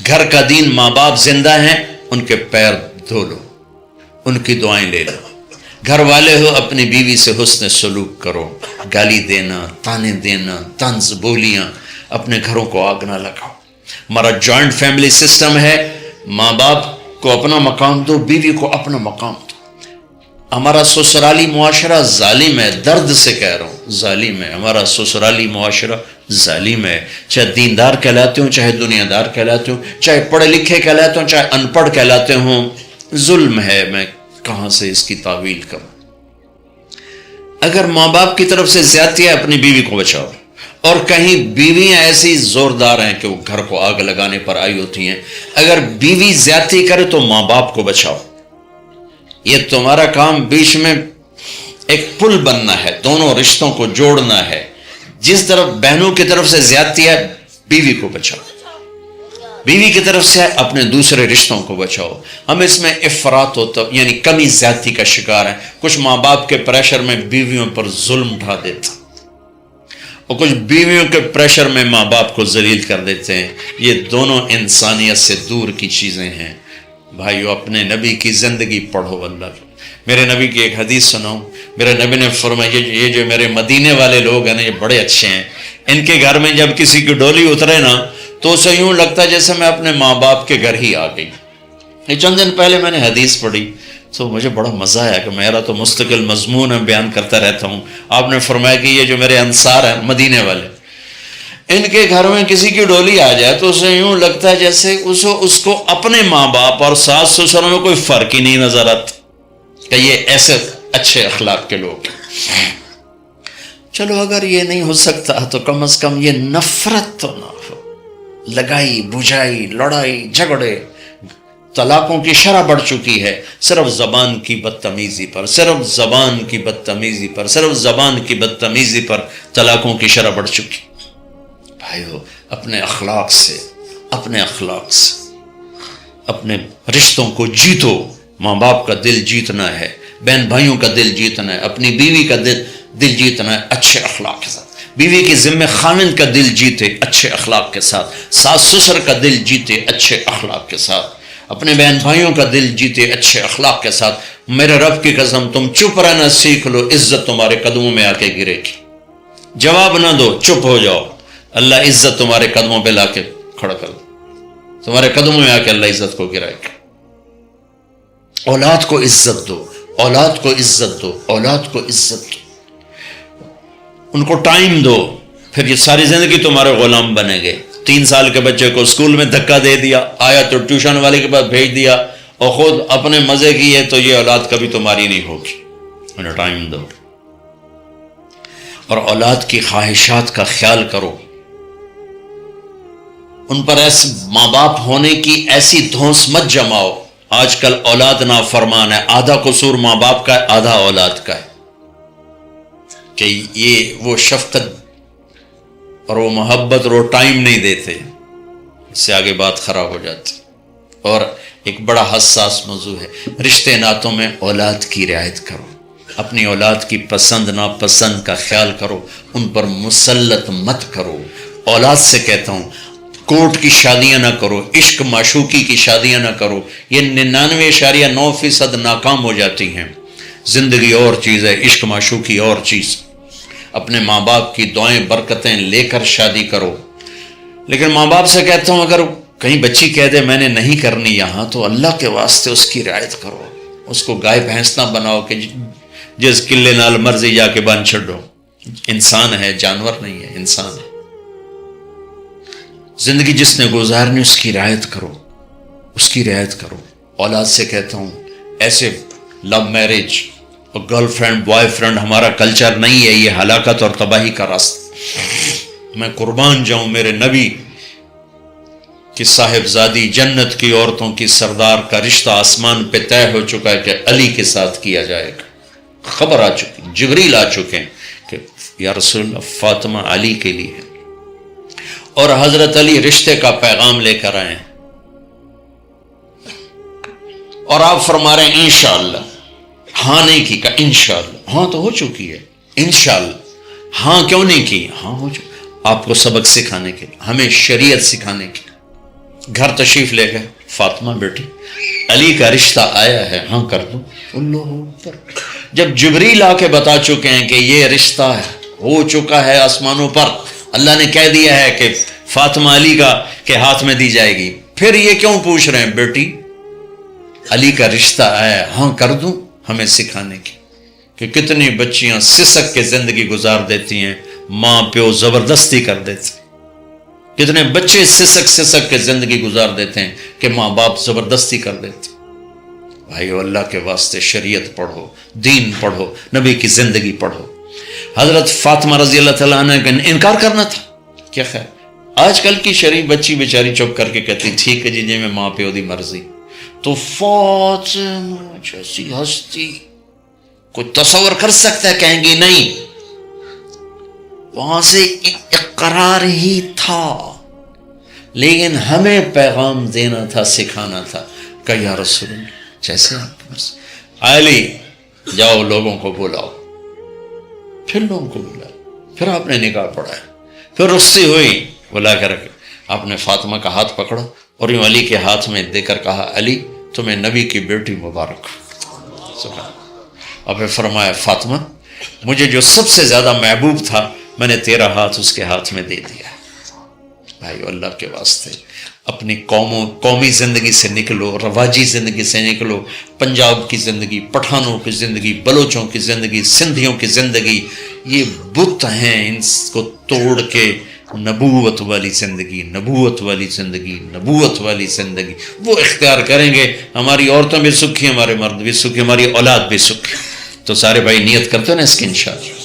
گھر کا دین، ماں باپ زندہ ہیں، ان کے پیر دھو لو، ان کی دعائیں لے لو۔ گھر والے ہو، اپنی بیوی سے حسن سلوک کرو، گالی دینا، تانے دینا، طنز بولیاں، اپنے گھروں کو آگ نہ لگاؤ۔ ہمارا جوائنٹ فیملی سسٹم ہے، ماں باپ کو اپنا مقام دو، بیوی کو اپنا مقام دو۔ ہمارا سسرالی معاشرہ ظالم ہے، درد سے کہہ رہا ہوں، ظالم ہے ہمارا سسرالی معاشرہ، ظالم ہے، چاہے دیندار کہلاتے ہوں، چاہے دنیا دار کہلاتے ہوں، چاہے پڑھے لکھے کہلاتے ہوں، چاہے ان پڑھ کہلاتے ہوں، ظلم ہے۔ میں کہاں سے اس کی تعویل کروں؟ اگر ماں باپ کی طرف سے زیادتی ہے، اپنی بیوی کو بچاؤ۔ اور کہیں بیویاں ایسی زوردار ہیں کہ وہ گھر کو آگ لگانے پر آئی ہوتی ہیں، اگر بیوی زیادتی کرے تو ماں باپ کو بچاؤ۔ یہ تمہارا کام بیچ میں ایک پل بننا ہے، دونوں رشتوں کو جوڑنا ہے۔ جس طرف بہنوں کی طرف سے زیادتی ہے، بیوی کو بچاؤ، بیوی کی طرف سے اپنے دوسرے رشتوں کو بچاؤ۔ ہم اس میں افراط ہوتا یعنی کمی زیادتی کا شکار ہیں۔ کچھ ماں باپ کے پریشر میں بیویوں پر ظلم ڈھا دیتے ہیں، اور کچھ بیویوں کے پریشر میں ماں باپ کو ذلیل کر دیتے ہیں۔ یہ دونوں انسانیت سے دور کی چیزیں ہیں۔ بھائیو، اپنے نبی کی زندگی پڑھو۔ اللہ میرے نبی کی ایک حدیث سناؤں۔ میرے نبی نے فرمایا، یہ جو میرے مدینے والے لوگ ہیں نا، یہ بڑے اچھے ہیں۔ ان کے گھر میں جب کسی کی ڈولی اترے نا، تو اسے یوں لگتا ہے جیسے میں اپنے ماں باپ کے گھر ہی آ گئی۔ یہ چند دن پہلے میں نے حدیث پڑھی تو مجھے بڑا مزہ آیا کہ میرا تو مستقل مضمون میں بیان کرتا رہتا ہوں۔ آپ نے فرمایا کہ یہ جو میرے انصار ہیں مدینے والے، ان کے گھر میں کسی کی ڈولی آ جائے تو اسے یوں لگتا ہے جیسے اس کو اپنے ماں باپ اور ساس سسر میں کوئی فرق ہی نہیں نظر آتا، کہ یہ ایسے اچھے اخلاق کے لوگ ہیں۔ چلو اگر یہ نہیں ہو سکتا تو کم از کم یہ نفرت تو نہ ہو، لگائی بجھائی، لڑائی جھگڑے۔ طلاقوں کی شرح بڑھ چکی ہے، صرف زبان کی بدتمیزی پر، صرف زبان کی بدتمیزی پر، صرف زبان کی بدتمیزی پر طلاقوں کی شرح بڑھ چکی۔ بھائیو، اپنے اخلاق سے اپنے رشتوں کو جیتو۔ ماں باپ کا دل جیتنا ہے، بہن بھائیوں کا دل جیتنا ہے، اپنی بیوی کا دل جیتنا ہے اچھے اخلاق کے ساتھ۔ بیوی کے ذمہ خاوند کا دل جیتے اچھے اخلاق کے ساتھ، ساس سسر کا دل جیتے اچھے اخلاق کے ساتھ، اپنے بہن بھائیوں کا دل جیتے اچھے اخلاق کے ساتھ۔ میرے رب کی قسم، تم چپ رہنا سیکھ لو، عزت تمہارے قدموں میں آ کے گرے گی۔ جواب نہ دو، چپ ہو جاؤ، اللہ عزت تمہارے قدموں پہ لا کے کھڑا کر دو، تمہارے قدموں میں آ کے اللہ عزت کو گرائے گا۔ اولاد کو عزت دو، اولاد کو عزت دو، اولاد کو عزت دو، ان کو ٹائم دو، پھر یہ ساری زندگی تمہارے غلام بنے گے۔ 3 سال کے بچے کو اسکول میں دھکا دے دیا، آیا تو ٹیوشن والے کے پاس بھیج دیا، اور خود اپنے مزے کیے، تو یہ اولاد کبھی تمہاری نہیں ہوگی۔ انہیں ٹائم دو، اور اولاد کی خواہشات کا خیال کرو۔ ان پر ایسے ماں باپ ہونے کی ایسی دھونس مت جماؤ۔ آج کل اولاد نافرمان ہے، آدھا قصور ماں باپ کا ہے، آدھا اولاد کا ہے، کہ یہ وہ شفقت اور وہ محبت اور وہ ٹائم نہیں دیتے، اس سے آگے بات خراب ہو جاتی۔ اور ایک بڑا حساس موضوع ہے، رشتے ناتوں میں اولاد کی رعایت کرو، اپنی اولاد کی پسند ناپسند کا خیال کرو، ان پر مسلط مت کرو۔ اولاد سے کہتا ہوں، کورٹ کی شادیاں نہ کرو، عشق معشوقی کی شادیاں نہ کرو، یہ 99.9% ناکام ہو جاتی ہیں۔ زندگی اور چیز ہے، عشق معشوقی اور چیز۔ اپنے ماں باپ کی دعائیں برکتیں لے کر شادی کرو۔ لیکن ماں باپ سے کہتا ہوں، اگر کہیں بچی کہہ دے میں نے نہیں کرنی یہاں، تو اللہ کے واسطے اس کی رعایت کرو، اس کو گائے بھینس نہ بناؤ کہ جس قلے نال مرضی جا کے بن چھڈو۔ انسان ہے، جانور نہیں ہے، انسان ہے۔ زندگی جس نے گزارنی اس کی رعایت کرو، اس کی رعایت کرو۔ اولاد سے کہتا ہوں، ایسے لو میرج اور گرل فرینڈ بوائے فرینڈ ہمارا کلچر نہیں ہے، یہ ہلاکت اور تباہی کا راستہ۔ میں قربان جاؤں میرے نبی کی صاحبزادی جنت کی عورتوں کی سردار کا رشتہ آسمان پہ طے ہو چکا ہے کہ علی کے ساتھ کیا جائے گا۔ خبر آ چکی، جبریل آ چکے ہیں کہ یا رسول اللہ، فاطمہ علی کے لیے ہے، اور حضرت علی رشتے کا پیغام لے کر آئے ہیں، اور آپ فرما رہے ہیں انشاءاللہ۔ ہاں نہیں کی، کہا انشاءاللہ۔ ہاں تو ہو چکی ہے، انشاءاللہ۔ ہاں کیوں نہیں کی؟ ہاں ہو چکی۔ آپ کو سبق سکھانے کے، ہمیں شریعت سکھانے کے۔ گھر تشریف لے گئے، فاطمہ بیٹی علی کا رشتہ آیا ہے، ہاں کر دو۔ اللہ اکبر۔ جب جبریل آ کے بتا چکے ہیں کہ یہ رشتہ ہو چکا ہے آسمانوں پر، اللہ نے کہہ دیا ہے کہ فاطمہ علی کا کے ہاتھ میں دی جائے گی، پھر یہ کیوں پوچھ رہے ہیں بیٹی علی کا رشتہ آیا، ہاں کر دوں؟ ہمیں سکھانے کی کہ کتنی بچیاں سسک کے زندگی گزار دیتی ہیں، ماں پیو زبردستی کر دیتے، کتنے بچے سسک کے زندگی گزار دیتے ہیں کہ ماں باپ زبردستی کر دیتے۔ بھائیو اللہ کے واسطے شریعت پڑھو، دین پڑھو، نبی کی زندگی پڑھو۔ حضرت فاطمہ رضی اللہ تعالیٰ عنہ کا انکار کرنا تھا، کیا خیر آج کل کی شریف بچی بیچاری چپ کر کے کہتی ٹھیک ہے جی میں ماں پیو دی مرضی، تو فاطمہ جیسی ہستی کوئی تصور کر سکتا ہے؟ کہیں گی نہیں، وہاں سے اقرار ہی تھا، لیکن ہمیں پیغام دینا تھا، سکھانا تھا کہ یا رسول اللہ جیسے آپ کی مرضی۔ علی جاؤ لوگوں کو بلاؤ، پھر لوگوں کو بلاؤ، پھر آپ نے نکاح پڑھا، پھر رخصتی ہوئی، بلا کر آپ نے فاطمہ کا ہاتھ پکڑا اور یوں علی کے ہاتھ میں دے کر کہا علی تمہیں نبی کی بیٹی مبارک۔ اور پھر فرمایا فاطمہ مجھے جو سب سے زیادہ محبوب تھا میں نے تیرا ہاتھ اس کے ہاتھ میں دے دیا۔ بھائی اللہ کے واسطے اپنی قومی زندگی سے نکلو، رواجی زندگی سے نکلو، پنجاب کی زندگی، پٹھانوں کی زندگی، بلوچوں کی زندگی، سندھیوں کی زندگی، یہ بت ہیں، ان کو توڑ کے نبوت والی زندگی، نبوت والی زندگی، نبوت والی زندگی وہ اختیار کریں گے، ہماری عورتیں بھی سکھی، ہمارے مرد بھی سکھی، ہماری اولاد بھی سکھی۔ تو سارے بھائی نیت کرتے ہیں نا اس کی انشاءاللہ۔